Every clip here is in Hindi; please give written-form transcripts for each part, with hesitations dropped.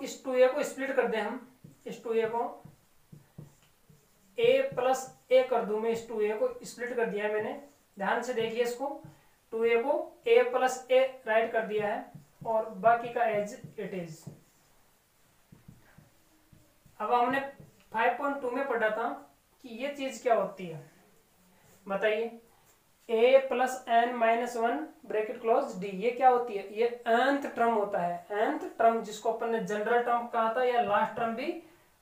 इस 2a को स्प्लिट कर दें, हम इस 2a को a प्लस a कर दूं, मैं इस 2a को स्प्लिट कर दिया है मैंने, ध्यान से देखिए इसको, 2a को a प्लस a राइट कर दिया है और बाकी का एज इट इज। अब हमने 5.2 में पढ़ा था कि ये चीज क्या होती है, बताइए। a plus n minus 1 bracket close d, ये क्या होती है, ये nth टर्म होता है, nth टर्म जिसको अपन ने जनरल टर्म कहा था या लास्ट टर्म भी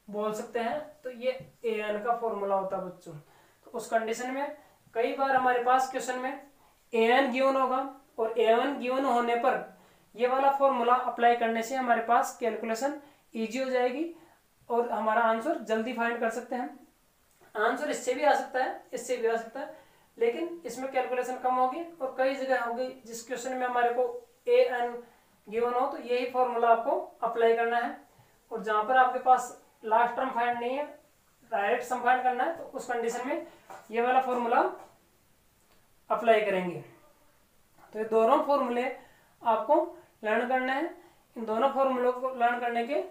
बोल सकते हैं, तो ये an का फॉर्मूला होता है बच्चों। तो उस कंडीशन में कई बार हमारे पास क्वेश्चन में an गिवन होगा और an गिवन होने पर ये वाला फॉर्मूला अप्लाई करने से हमारे पास कैलकुलेशन इजी हो जाएगी और हमारा आंसर जल्दी फाइंड कर सकते हैं। आंसर इससे भी आ सकता है, इससे भी आ सकता है, लेकिन इसमें कैलकुलेशन कम होगी और कई जगह होगी जिस क्वेश्चन में हमारे को an गिवन हो तो यही फॉर्मूला आपको अप्लाई करना है, और जहां पर आपके पास लास्ट टर्म फाइंड नहीं है, डायरेक्ट सम फाइंड करना है, तो उस कंडीशन में ये वाला फॉर्मूला अप्लाई करेंगे। तो ये दोनों फॉर्मूले आपको लर्न करना है। इन दोनों फॉर्मूलों को लर्न करने के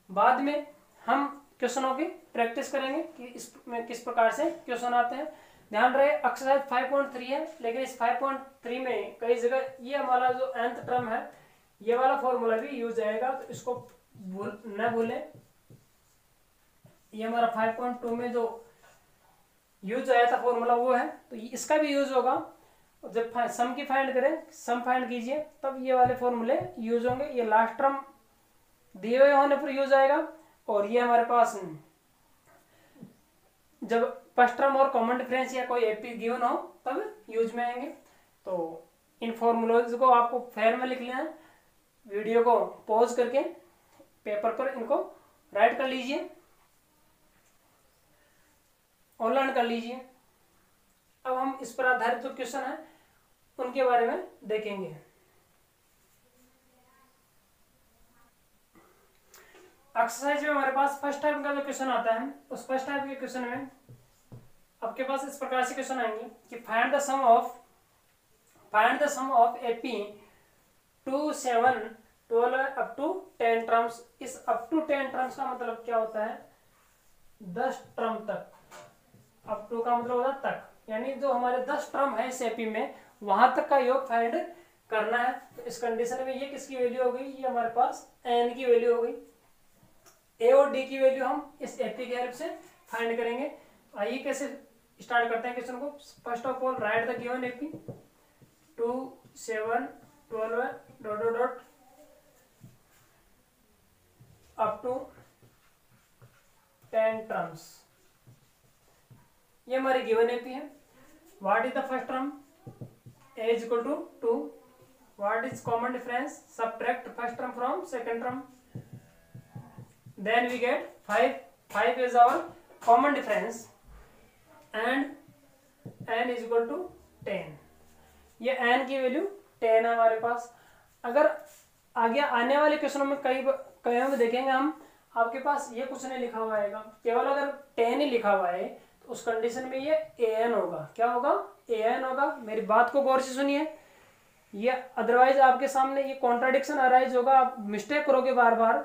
बाद में हम क्वेश्चनों की प्रैक्टिस करेंगे कि इसमें किस प्रकार से क्वेश्चन आते हैं। ध्यान रहे एक्सरसाइज 5.3 है, लेकिन इस 5.3 में कई जगह ये हमारा जो nth टर्म है ये वाला फॉर्मूला भी यूज आएगा, तो इसको न भूलें। ये हमारा 5.2 में जो यूज आया था फॉर्मूला वो है, तो इसका भी यूज होगा। और जब सम की फाइंड करें, सम फाइंड कीजिए, तब ये वाले फॉर्मूले यूज होंगे। ये लास्ट टर्म दिए हुए होने पर यूज आएगा और ये हमारे पास जब फर्स्ट टर्म और कॉमन डिफरेंस या कोई एपी गिवन हो तब यूज में आएंगे। तो इन फॉर्मूलोज को आपको फेयर में लिख लेना है, वीडियो को पॉज करके पेपर पर इनको राइट कर लीजिए और लर्न कर लीजिए। अब हम इस पर आधारित जो क्वेश्चन है उनके बारे में देखेंगे। एक्सरसाइज में हमारे पास फर्स्ट टाइप का जो क्वेश्चन आता है, उस फर्स्ट टाइप के क्वेश्चन में आपके पास इस प्रकार से क्वेश्चन आएंगे कि find the sum of AP 2, 7, 12 up to 10 terms. इस अप टू 10 टर्म्स का मतलब क्या होता है, 10 टर्म तक। अप टू का मतलब होता है तक, यानी जो हमारे 10 टर्म है इस एपी में वहां तक का योग फाइंड करना है। तो इस कंडीशन में ये किसकी वैल्यू हो गई, ये हमारे पास n की वैल्यू हो गई। ए और डी की वैल्यू हम इस एपी की हेल्प से फाइंड करेंगे। आइए कैसे स्टार्ट करते हैं क्वेश्चन को। First of all write the given AP 2, 7, 12 dot dot dot up to 10 terms. ये हमारी गिवन एपी है। What is the first term, a is equal to 2. What is common difference, subtract first term from second term, then we get 5. 5 is our common difference and n is equal to 10. ये n की वैल्यू 10 है हमारे पास। अगर आगे आने वाले क्वेश्चनों में कई में देखेंगे हम, आपके पास ये कुछ नहीं लिखा हुआ आएगा, केवल अगर 10 ही लिखा हुआ है तो उस कंडीशन में ये an होगा। क्या होगा, an होगा। मेरी बात को गौर से सुनिए, ये अदरवाइज आपके सामने ये कॉन्ट्राडिक्शन अराइज होगा, आप मिस्टेक करोगे बार बार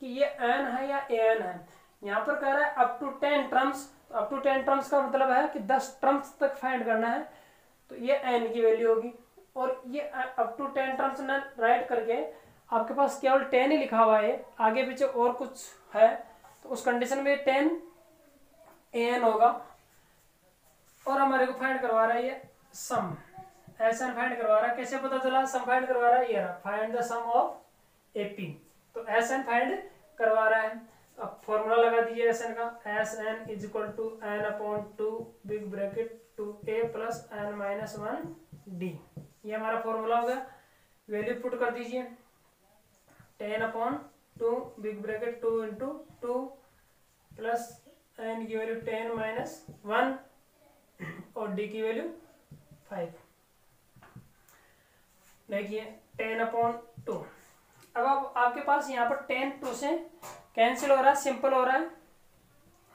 कि ये n है या an है। यहाँ पर कह रहा है अप टू 10 टर्म्स, तो अप टू 10 टर्म्स का मतलब है कि 10 टर्म्स तक फाइंड करना है, तो ये n की वैल्यू होगी। और ये अप टू 10 टर्म्स न राइट करके आपके पास केवल 10 ही लिखा हुआ है, आगे पीछे और कुछ है, तो उस कंडीशन में 10 an होगा। और हमारे को फाइंड करवा रहा है ये सम, SN फाइंड करवा रहा है। कैसे पता चला सम फाइंड करवा रहा है, ये रहा find the sum of AP, तो SN फाइंड करवा रहा है। अब फॉर्मूला लगा दीजिए SN का, SN is equal to n upon 2 big bracket 2a plus n minus 1 d। ये हमारा फॉर्मूला हो गया। वैल्यू पुट कर दीजिए, 10 upon 2 big bracket 2 into 2 plus n की वैल्यू 10 माइनस 1 और d की वैल्यू 5। देखिए 10 अपॉन 2। अब आपके पास यहाँ पर 10 2 से कैंसिल हो रहा है, सिंपल हो रहा है,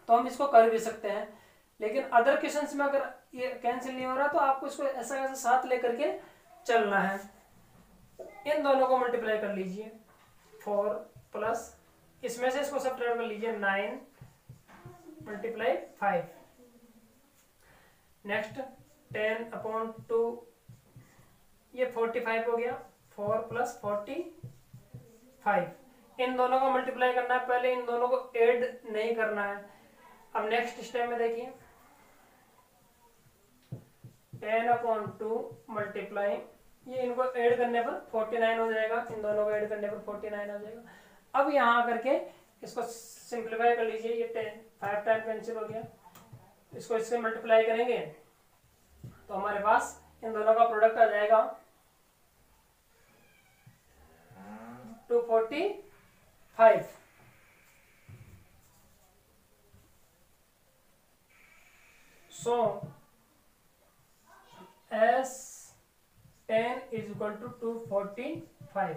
तो हम इसको कर भी सकते हैं। लेकिन अदर क्वेश्चंस में अगर ये कैंसिल नहीं हो रहा तो आपको इसको ऐसा ऐसा साथ लेकर के चलना है। इन दोनों को मल्टीप्लाई कर लीजिए, 4 प्लस इसमें से इसको सब्ट्रैक्ट कर लीजिए 9 मल्टीप्लाई 5। नेक्स्ट 10/2 ये 45 हो गया, 4 + 45। इन दोनों को मल्टीप्लाई करना है, पहले इन दोनों को ऐड नहीं करना है। अब नेक्स्ट स्टेप में देखिए 10/2 मल्टीप्लाई, ये इनको ऐड करने पर 49 हो जाएगा, इन दोनों को ऐड करने पर 49 हो जाएगा। अब यहाँ करके इसको सिंप्लीफाई कर लीजिए, ये 5 टाइम कैंसिल हो गया, इसको इससे मल्टीप्लाई करेंगे तो हमारे पास इन दोनों का प्रोडक्ट आ जाएगा 245। So S10 is equal to 245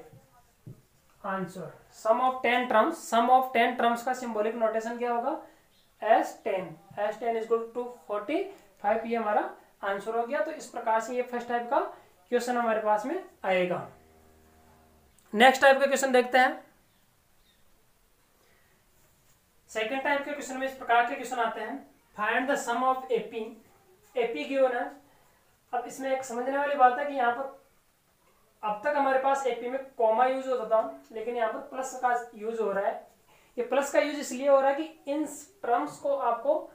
answer. Sum of 10 terms का सिंबॉलिक नोटेशन क्या होगा? S10 is equal to 245, ये हमारा आंसर हो गया। तो इस प्रकार से ये फर्स्ट टाइप का क्वेश्चन हमारे पास में आएगा। नेक्स्ट टाइप का क्वेश्चन देखते हैं। सेकेंड टाइप के क्वेश्चन में इस प्रकार के क्वेश्चन आते हैं, find the sum of AP. AP given है। अब इसमें एक समझने वाली बात है कि यहाँ पर अब तक हमारे पास एपी में कॉमा यूज होता था, लेकिन यहाँ पर प्लस का यूज हो रहा है। ये प्लस का यूज इसलिए हो रहा है कि इन टर्म्स को आपको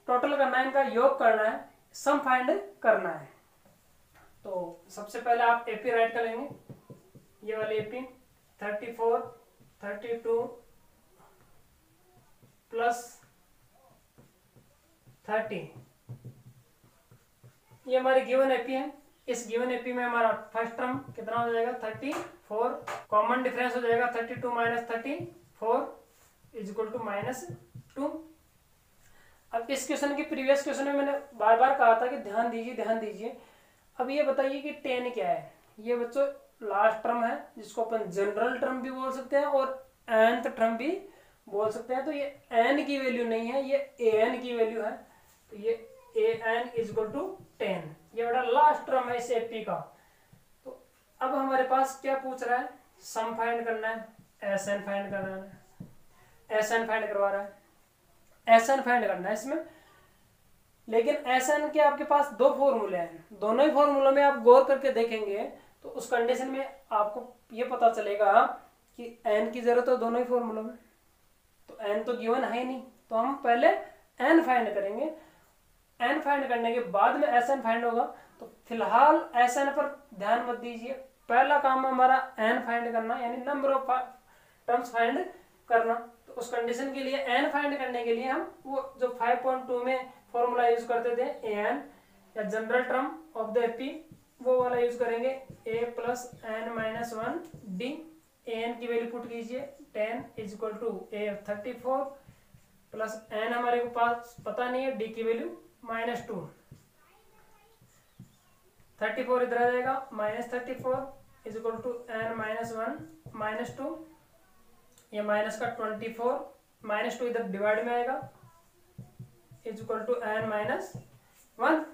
टोटल करना है, इनका योग करना है, सम फाइंड करना है। तो सबसे पहले आप एपी राइट करेंगे, ये वाली एपी 34 32 प्लस 30, ये हमारी गिवन एपी है। इस गिवन एपी में हमारा फर्स्ट टर्म कितना हो जाएगा? 34, कॉमन डिफरेंस हो जाएगा 32 - 34 इज इक्वल टू -2। अब इस क्वेश्चन की प्रीवियस क्वेश्चन में मैंने बार बार कहा था कि ध्यान दीजिए। अब ये बताइए कि 10 क्या है? ये बच्चों लास्ट टर्म है, जिसको अपन जनरल टर्म भी बोल सकते हैं और nth टर्म भी बोल सकते हैं। तो ये n की वैल्यू नहीं है, ये an की वैल्यू है। तो ये an इज इक्वल टू 10, ये बड़ा लास्ट टर्म है इस एपी का। तो अब हमारे पास क्या पूछ रहा है? सम फाइंड करना है, एसएन फाइंड करना है, एसएन फाइंड करवा रहा है, एसएन फाइंड करना है इसमें। लेकिन एसएन के आपके पास दो फॉर्मूले हैं, दोनों ही फॉर्मूलों में आप गौर करके देखेंगे तो उस कंडीशन में आपको ये पता चलेगा कि एन की जरूरत है दोनों ही फॉर्मूलों में। तो एन तो गिवन है ही नहीं, तो हम पहले एन फाइंड करेंगे। एन फाइंड करने के बाद में एस एन फाइंड होगा। तो फिलहाल एस एन पर ध्यान मत दीजिए, पहला काम हमारा एन फाइंड करना, यानी नंबर ऑफ टर्म्स फाइंड करना। तो उस कंडीशन के लिए एन फाइंड करने के लिए हम वो जो 5.2 में फॉर्मूला यूज करते थे एन या general term of the AP, वो वाला यूज करेंगे, a + n - 1 d। an की वैल्यू पुट कीजिए 10 is equal to a 34 plus n हमारे को पास पता नहीं है, d की वैल्यू -2। 34 इधर आ जाएगा, -34 इज इक्वल टू n - 1 -2, ये माइनस का 24, -2 इधर डिवाइड में आएगा, इज इक्वल टू n - 1।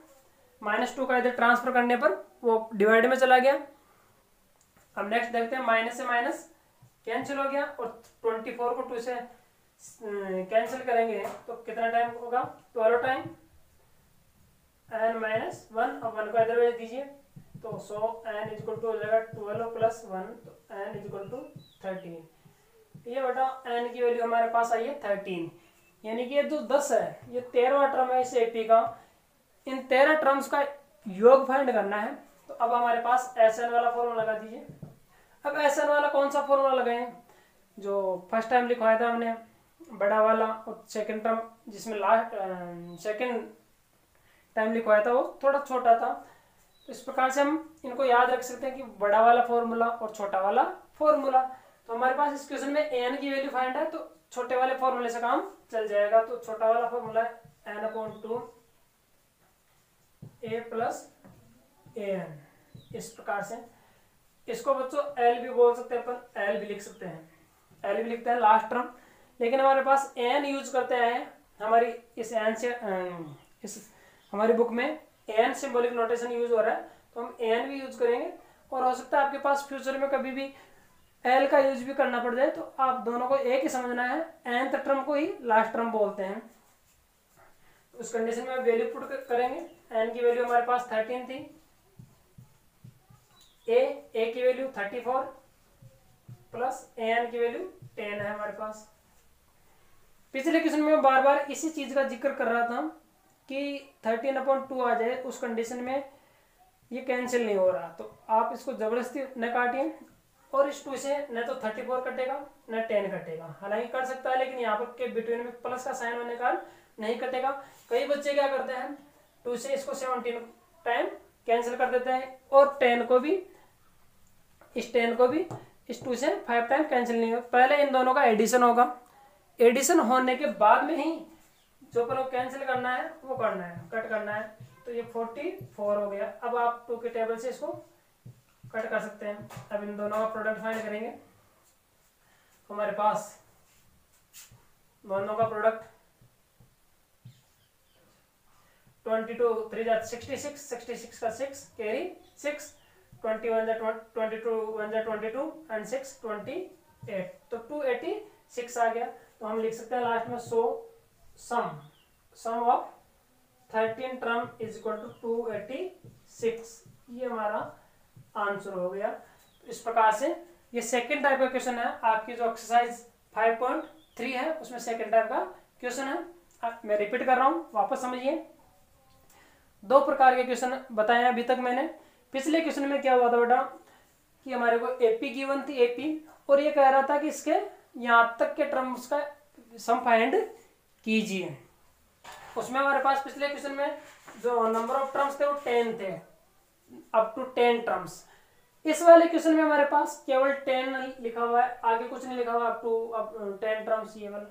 -2 का इधर ट्रांसफर करने पर वो डिवाइड में चला गया। अब नेक्स्ट देखते हैं, माइनस से माइनस कैंसिल हो गया और 24 को 2 से कैंसिल करेंगे तो कितना टाइम होगा? 12 टाइम, n - 1। अब 1 को इधर भेज दीजिए तो n इज इक्वल टू हो जाएगा 12 + 1, तो n इज इक्वल टू 13। ये बेटा n की वैल्यू हमारे पास आई है 13, यानी कि ये जो 10 है ये 13वां टर्म है इस एपी का। इन 13 टर्म्स का योग फाइंड करना है। तो अब हमारे पास एसएन वाला फॉर्मूला लगा दीजिए। अब एसएन वाला कौन सा फॉर्मूला लगाए? जो फर्स्ट टाइम लिखवाया था हमने, बड़ा वाला, और सेकंड टर्म जिसमें लास्ट सेकंड टाइम लिखवाया था वो थोड़ा छोटा था। तो इस प्रकार से हम इनको याद रख सकते हैं कि बड़ा वाला फॉर्मूला और छोटा वाला फॉर्मूला। तो हमारे पास इस क्वेश्चन में एन की वैल्यू फाइंड है, तो छोटे वाले फॉर्मूले से काम चल जाएगा। तो छोटा वाला फॉर्मूला है n/2 a + an। इस प्रकार से इसको बच्चों एल भी बोल सकते हैं, अपन एल भी लिख सकते हैं, एल भी लिखते हैं लास्ट टर्म। लेकिन हमारे पास एन यूज करते हैं, हमारी इस एन से इस हमारी बुक में एन सिंबॉलिक नोटेशन यूज हो रहा है, तो हम एन भी यूज करेंगे। और हो सकता है आपके पास फ्यूचर में कभी भी एल का यूज भी करना पड़ जाए तो आप दोनों को एक ही समझना है, nth टर्म को ही लास्ट टर्म बोलते हैं। उस कंडीशन में वैल्यू पुट करेंगे। एन की वैल्यू हमारे पास 13 थी, ए की वैल्यू 34 प्लस एन की वैल्यू 10 है हमारे पास। पिछले क्वेश्चन में बार बार इसी चीज का जिक्र कर रहा था कि 13/2 आ जाए, उस कंडीशन में ये कैंसिल नहीं हो रहा, तो आप इसको जबरदस्ती न काटिए और इस 2 से न तो 34 कटेगा न 10 कटेगा। हालांकि कर सकता है लेकिन यहाँ पर के बिटवीन में प्लस का साइन होने का नहीं कटेगा। कई बच्चे क्या करते हैं 2 से इसको 17 टाइम कैंसिल कर देते हैं और 10 को भी इस 2 से 5 टाइम कैंसिल नहीं होगा। पहले इन दोनों का एडिशन होगा, एडिशन होने के बाद में ही जो पर कैंसिल करना है वो करना है, कट करना है। तो ये 44 हो गया। अब आप 2 के टेबल से इसको कट कर सकते हैं। अब इन दोनों का प्रोडक्ट फाइंड करेंगे। हमारे पास दोनों का प्रोडक्ट 22 3 जा 66, 66 का 6 कैरी 6, 21 जा 22 1 जा 22 एंड 6 28, तो 286 आ गया। तो हम लिख सकते हैं लास्ट में sum of 13 term is equal to 286। ये हमारा आंसर हो गया। तो इस प्रकार से ये सेकंड टाइप का क्वेश्चन है। आपकी जो एक्सरसाइज 5.3 है उसमें सेकंड टाइप का क्वेश्चन है। मैं रिपीट कर रहा हूं, वापस समझिए। 2 प्रकार के क्वेश्चन बताए अभी तक मैंने। पिछले क्वेश्चन में क्या हुआ था बेटा कि हमारे को एपी गिवन थी, एपी, और ये कह रहा था कि इसके यहां तक के टर्म्स का सम फाइंड कीजिए। उसमें हमारे पास पिछले क्वेश्चन में जो नंबर ऑफ टर्म्स थे वो 10 थे, अप टू 10 टर्म्स। इस वाले क्वेश्चन में हमारे पास केवल 10 लिखा हुआ है, आगे कुछ नहीं लिखा हुआ, अप टू 10 टर्म्स ये वाला।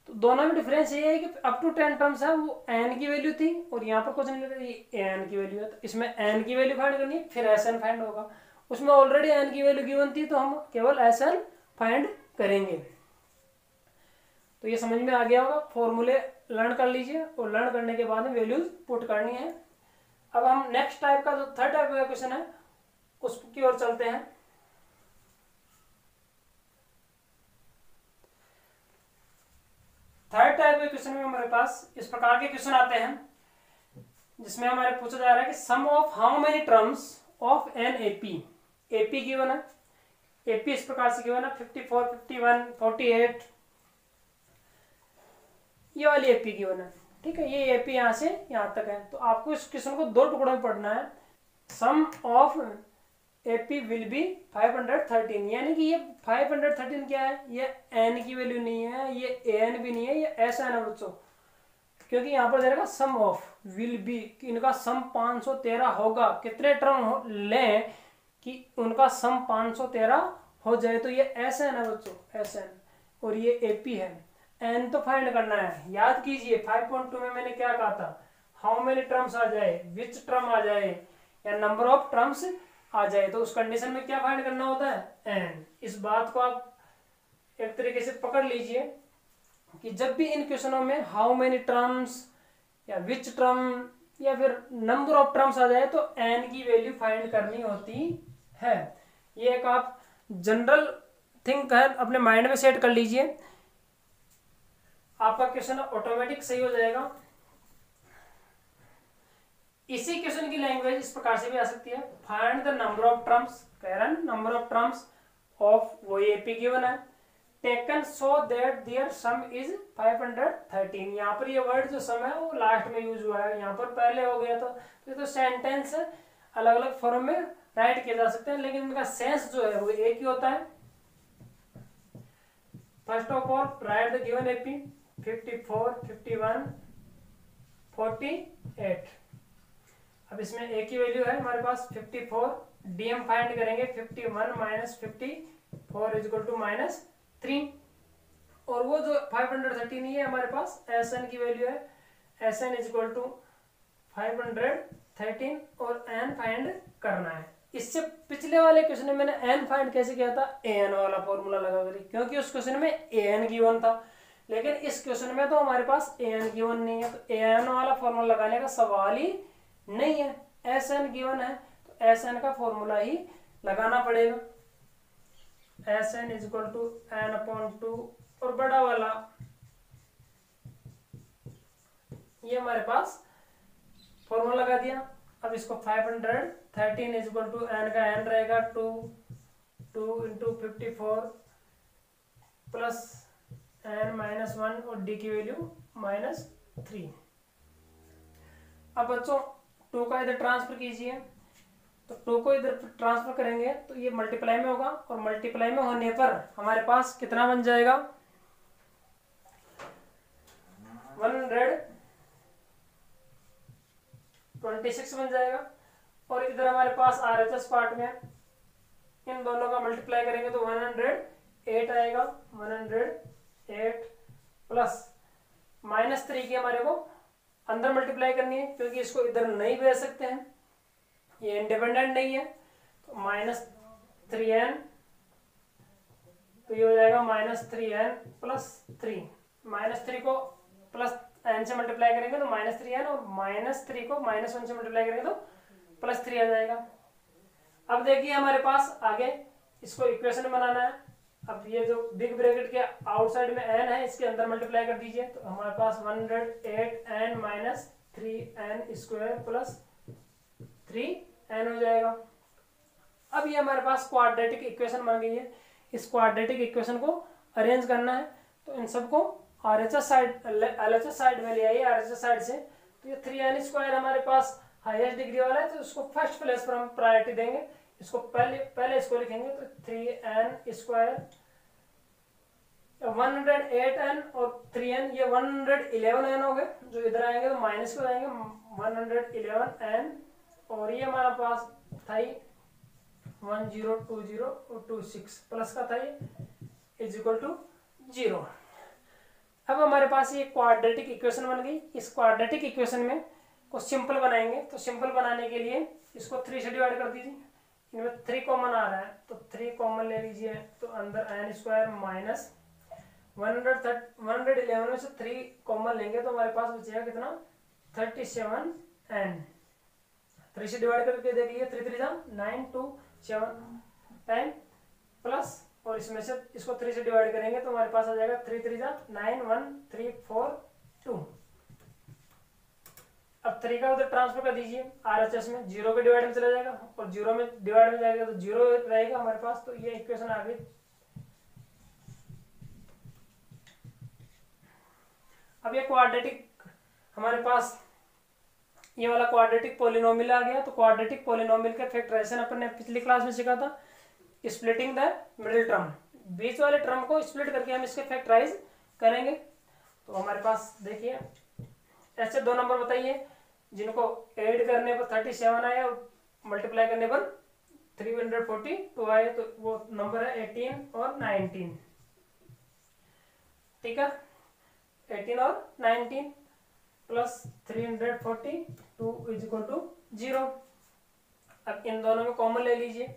तो दोनों में डिफरेंस ये है कि अप टू 10 टर्म्स है वो n की वैल्यू थी और यहाँ पर कुछ नहीं लिखा, ये n की वैल्यू है। तो इसमें n की वैल्यू फाइंड करनी है, फिर Sn फाइंड होगा। उसमें ऑलरेडी n की वैल्यू गिवन थी तो हम केवल Sn फाइंड करेंगे। तो ये समझ में आ गया होगा। फॉर्मूले लर्न कर लीजिए और लर्न करने के बाद में वैल्यूज पुट करनी है। अब हम नेक्स्ट टाइप का जो थर्ड टाइप का क्वेश्चन है उसकी ओर चलते हैं। थर्ड टाइप के क्वेश्चन में हमारे पास इस प्रकार के क्वेश्चन आते हैं जिसमें हमारे पूछा जा रहा है कि sum of how many terms of an AP. AP given है, एपी इस प्रकार से गिवन है 54, 51, 48, ये वाली एपी गिवन है। ठीक है, ये एपी यहां से यहां तक है। तो आपको इस क्वेश्चन को 2 टुकड़ों में पढ़ना है। सम ऑफ एपी विल बी 513, यानी कि ये 513 क्या है, ये एन की वैल्यू नहीं है, ये एन भी नहीं है, ये एस एन है बच्चों। क्योंकि यहाँ पर जाएगा सम ऑफ विल बी, इनका सम 513 होगा। कितने टर्म लें कि उनका सम 513 हो जाए, तो ये एस एन है बच्चों, एस एन, और ये एपी है। एन तो फाइंड करना है। याद कीजिए 5.2 में मैंने क्या कहा था, हाउ मेनी टर्म्स आ जाए, विच टर्म आ जाए, या नंबर ऑफ टर्म्स आ जाए, तो उस कंडीशन में क्या फाइंड करना होता है, एन। इस बात को आप एक तरीके से पकड़ लीजिए कि जब भी इन क्वेश्चनों में हाउ मेनी टर्म्स या विच टर्म या फिर नंबर ऑफ टर्म्स आ जाए तो एन की वैल्यू फाइंड करनी होती है। ये एक आप जनरल थिंक है, अपने माइंड में सेट कर लीजिए, आपका क्वेश्चन ऑटोमेटिक सही हो जाएगा। इसी क्वेश्चन की लैंग्वेज इस प्रकार से भी आ सकती है, find the number of terms, कह रहा है नंबर ऑफ टर्म्स ऑफ वो एपी गिवन है, taken so that their sum is 513। यहाँ पर ये वर्ड जो सम है वो लास्ट में यूज हुआ है, यहाँ पर पहले हो गया था। तो ये तो सेंटेंस अलग अलग फॉर्म में राइट किए जा सकते हैं, लेकिन इनका सेंस जो है वो एक ही होता है। First of all write the given AP 54, 51, 48। अब इसमें एक ही वैल्यू है हमारे पास 54, डीएम फाइंड करेंगे 51 माइनस 54 इज इक्वल टू -3, और वो जो 513 है हमारे पास एसएन की वैल्यू है, एसएन इज इक्वल टू 513 और एन फाइंड करना है। इससे पिछले वाले क्वेश्चन में मैंने एन फाइंड कैसे किया था, एन वाला फॉर्मूला लगा कर, क्योंकि उस क्वेश्चन में एन गिवन था, लेकिन इस क्वेश्चन में तो हमारे पास एन गिवन नहीं है, तो एन वाला फॉर्मूला लगाने का सवाल ही नहीं है। एस एन गिवन है तो एस एन का फॉर्मूला ही लगाना पड़ेगा। S N is equal to N upon 2 और बड़ा वाला ये हमारे पास फॉर्मूला लगा दिया। अब इसको 513 इज इक्वल टू एन का एन रहेगा 2 इंटू 54 प्लस एन -1 और डी की वैल्यू -3। अब बच्चों 2 का इधर ट्रांसफर कीजिए, तो 2 को इधर ट्रांसफर करेंगे तो ये मल्टीप्लाई में होगा और मल्टीप्लाई में होने पर हमारे पास कितना बन जाएगा 126 बन जाएगा। और इधर हमारे पास RHS पार्ट में इन दोनों का मल्टीप्लाई करेंगे तो 108 आएगा। 108 प्लस -3 की हमारे को अंदर मल्टीप्लाई करनी है क्योंकि इसको इधर नहीं भेज सकते हैं, ये इंडिपेंडेंट नहीं है। तो -3n, तो ये हो जाएगा -3n प्लस 3। -3 को प्लस n से मल्टीप्लाई करेंगे तो -3n और -3 को -1 से मल्टीप्लाई करेंगे तो +3 आ जाएगा। अब देखिए हमारे पास आगे इसको इक्वेशन बनाना है। अब ये जो बिग ब्रैकेट के आउटसाइड में n है इसके अंदर मल्टीप्लाई कर दीजिए तो हमारे पास 108n - 3n square plus 3n हो जाएगा। अब ये हमारे पास क्वाड्रेटिक इक्वेशन बन गई है। इस क्वाड्रेटिक इक्वेशन को अरेंज करना है तो इन सबको RHS साइड में ले आइए। RHS साइड से तो ये 3n स्क्वायर हमारे पास हाईएस्ट डिग्री वाला है तो इसको फर्स्ट प्लेस पर हम प्रायोरिटी देंगे। इसको पहले इसको लिखेंगे तो 3n स्क्वायर 108n और 3n ये 111n हो गए। जो इधर आएंगे तो माइनस को आएंगे 111n और ये हमारा पास था 1020 और 26 प्लस का था इज इक्वल टू 0। अब हमारे पास ये क्वाड्रेटिक इक्वेशन बन गई। इस क्वाड्रेटिक इक्वेशन में को सिंपल बनाएंगे तो सिंपल बनाने के लिए इसको 3 से डिवाइड कर दीजिए। इनमें 3 कॉमन आ रहा है तो 3 कॉमन ले लीजिए तो अंदर n स्क्वायर माइनस 111 में से 3 कॉमन लेंगे तो हमारे पास बचेगा कितना 37n। 3 से डिवाइड करके देख लीजिए 3 3 9 2 7 10 प्लस और इसमें से इसको 3 से डिवाइड करेंगे तो हमारे पास आ जाएगा 3 3 9 1 3 4 2। अब 3 का उधर ट्रांसफर कर दीजिए RHS में 0 के डिवाइड में चला जाएगा और 0 में डिवाइड में जाएगा तो 0 रहेगा हमारे पास। तो ये इक्वेशन आ गई। अब ये क्वाड्रेटिक हमारे पास ये वाला क्वाड्रेटिक पॉलिनोमियल आ गया। तो क्वाड्रेटिक पॉलिनोमियल का फैक्टराइजेशन अपन ने पिछली क्लास में सीखा था, स्प्लिटिंग द मिडिल टर्म। बीच वाले टर्म को स्प्लिट करके हम इसके फैक्टराइज करेंगे। तो हमारे पास देखिए ऐसे 2 नंबर बताइए जिनको ऐड करने पर 37 आया और मल्टीप्लाई करने पर 342 आए। तो वो नंबर है 18 और 19। ठीक है, 18 और 19 प्लस 342 इज इक्वल टू 0। अब इन दोनों में कॉमन ले लीजिए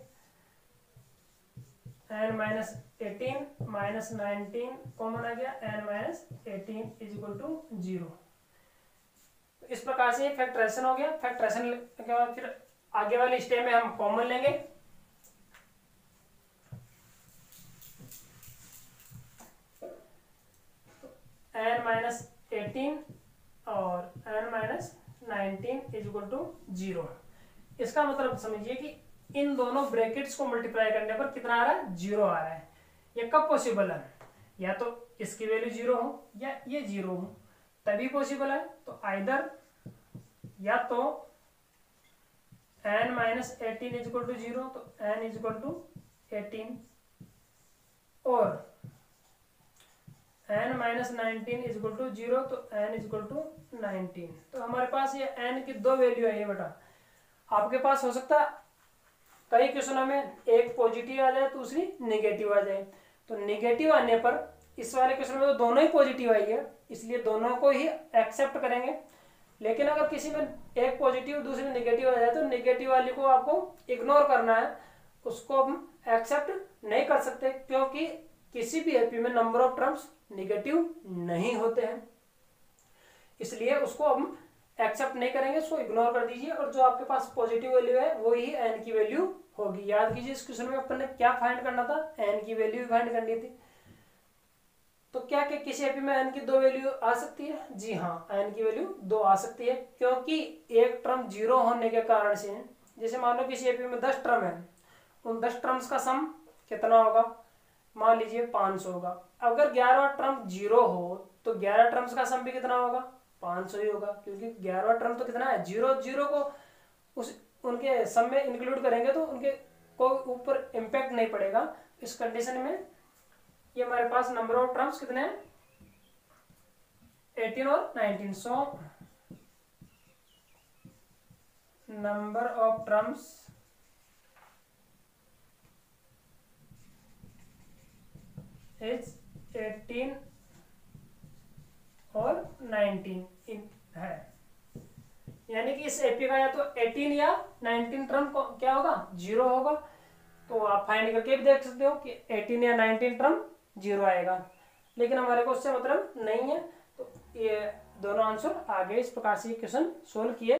n माइनस 18 माइनस 19 कॉमन आ गया n minus 18 is equal to 0। इस प्रकार से फैक्टराइजेशन हो गया। फैक्टराइजेशन के बाद फिर आगे वाले स्टेप में हम कॉमन लेंगे। n माइनस 18 और n minus 19 is equal to 0। इसका मतलब समझिए कि इन दोनों ब्रैकेट्स को मल्टीप्लाई करने पर कितना आ रहा है 0 आ रहा है। ये कब पॉसिबल है, या तो इसकी वैल्यू 0 हो या ये 0 हो तभी पॉसिबल है। तो आइदर या तो n minus 18 is equal to 0 तो n इज इक्वल टू 18 और n minus 19 is equal to 0 तो n इज इक्वल टू 19। तो हमारे पास ये n की 2 वैल्यू है। ये बेटा आपके पास हो सकता है कई क्वेश्चनों में एक पॉजिटिव आ जाए दूसरी नेगेटिव आ जाए। तो नेगेटिव आने पर इस वाले क्वेश्चन में तो दोनों ही पॉजिटिव आई है इसलिए दोनों को ही एक्सेप्ट करेंगे। लेकिन अगर किसी में एक पॉजिटिव दूसरी नेगेटिव आ जाए तो नेगेटिव वाली को आपको इग्नोर करना है, उसको हम एक्सेप्ट नहीं कर सकते क्योंकि किसी भी एपी में नंबर ऑफ टर्म्स नेगेटिव नहीं होते हैं, इसलिए उसको हम एक्सेप्ट नहीं करेंगे, उसको इग्नोर कर दीजिए, और जो आपके पास पॉजिटिव वैल्यू है वो ही एन की वैल्यू होगी। याद कीजिए इस क्वेश्चन में अपन ने क्या फाइंड करना था, एन की वैल्यू फाइंड करनी थी। तो क्या क्या किसी एपी में एन की 2 वैल्यू आ सकती है? जी हाँ, एन की वैल्यू 2 आ सकती है, क्योंकि एक टर्म 0 होने के कारण से, जैसे मान लो किसी एपी में 10 टर्म है, उन 10 टर्म्स का सम कितना होगा? मान लीजिए 500 होगा। अगर 11वां टर्म 0 हो तो 11 टर्म्स का सम भी कितना होगा? 500 ही होगा, क्योंकि 11वां टर्म तो कितना है? 0 को उस उनके सम में इंक्लूड करेंगे तो उनके को ऊपर इम्पैक्ट नहीं पड़ेगा। इस कंडीशन में ये हमारे पास नंबर ऑफ टर्म्स कितने हैं? 18 और 19। So number of terms is 18 और 19 है, यानी कि इस एपी का या तो 18 या 19 टर्म क्या होगा? 0 होगा। तो आप फाइंड करके भी देख सकते हो कि 18 या 19 टर्म 0 आएगा, लेकिन हमारे को उससे मतलब नहीं है। तो ये दोनों आंसर आगे इस प्रकार से क्वेश्चन सोल्व किए